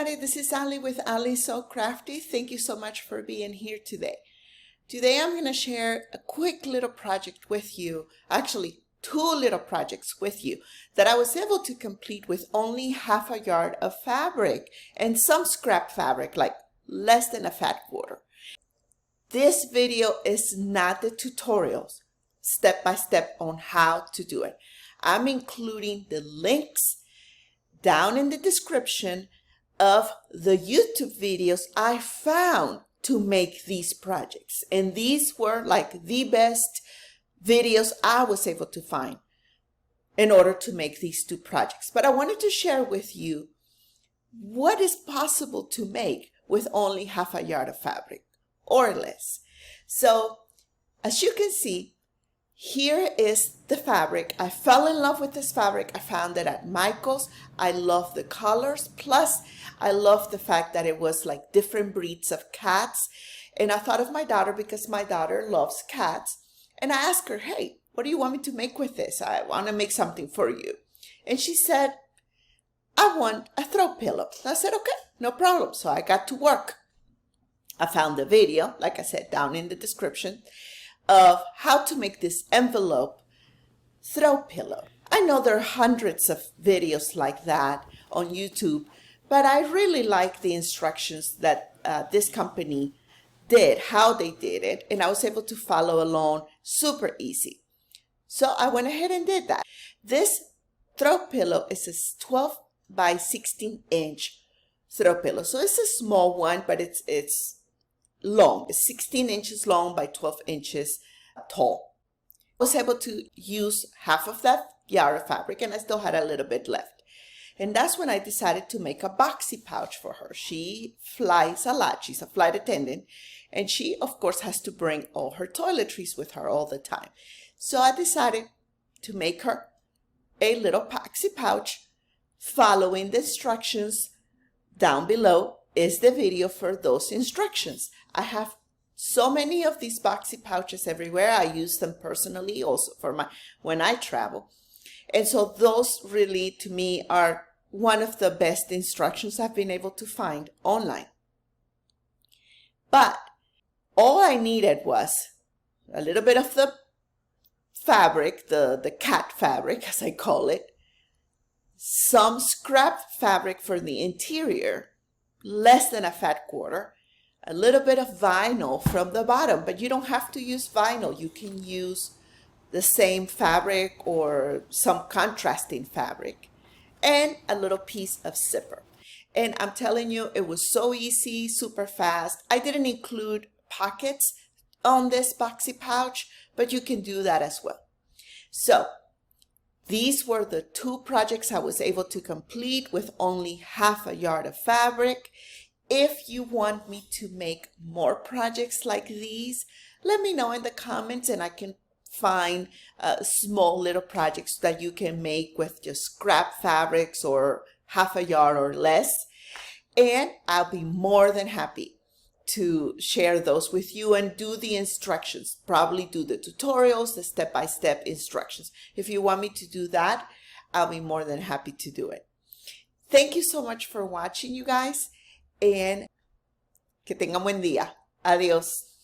everybody. This is Ali with Ali So Crafty. Thank you so much for being here today. Today I'm going to share a quick little project with you, actually two little projects with you that I was able to complete with only half a yard of fabric and some scrap fabric, like less than a fat quarter. This video is not the tutorials, step by step on how to do it. I'm including the links down in the description of the YouTube videos I found to make these projects. And these were like the best videos I was able to find in order to make these two projects. But I wanted to share with you what is possible to make with only half a yard of fabric or less. So as you can see, here is the fabric. I fell in love with this fabric. I found it at Michael's. I love the colors. Plus, I love the fact that it was like different breeds of cats. And I thought of my daughter because my daughter loves cats. And I asked her, hey, what do you want me to make with this? I want to make something for you. And she said, I want a throw pillow. I said, okay, no problem. So I got to work. I found the video, like I said, down in the description, of how to make this envelope throw pillow. I know there are hundreds of videos like that on YouTube, but I really like the instructions that this company did, how they did it, and I was able to follow along super easy. So I went ahead and did that. This throw pillow is a 12 by 16 inch throw pillow. So it's a small one, but it's long. It's 16 inches long by 12 inches tall. I was able to use half of that yard of fabric and I still had a little bit left. And that's when I decided to make a boxy pouch for her. She flies a lot. She's a flight attendant. And she, of course, has to bring all her toiletries with her all the time. So I decided to make her a little boxy pouch following the instructions. Down below is the video for those instructions. I have so many of these boxy pouches everywhere. I use them personally also for when I travel. And so those really, to me, are one of the best instructions I've been able to find online. But all I needed was a little bit of the fabric, the cat fabric, as I call it, some scrap fabric for the interior, less than a fat quarter, a little bit of vinyl from the bottom, but you don't have to use vinyl. You can use the same fabric or some contrasting fabric, and a little piece of zipper. And I'm telling you, it was so easy, super fast. I didn't include pockets on this boxy pouch, but you can do that as well. So these were the two projects I was able to complete with only half a yard of fabric. If you want me to make more projects like these, let me know in the comments and I can find small little projects that you can make with just scrap fabrics or half a yard or less. And I'll be more than happy to share those with you and do the instructions, probably do the tutorials, the step-by-step instructions. If you want me to do that, I'll be more than happy to do it. Thank you so much for watching, you guys. And que tengan buen día. Adiós.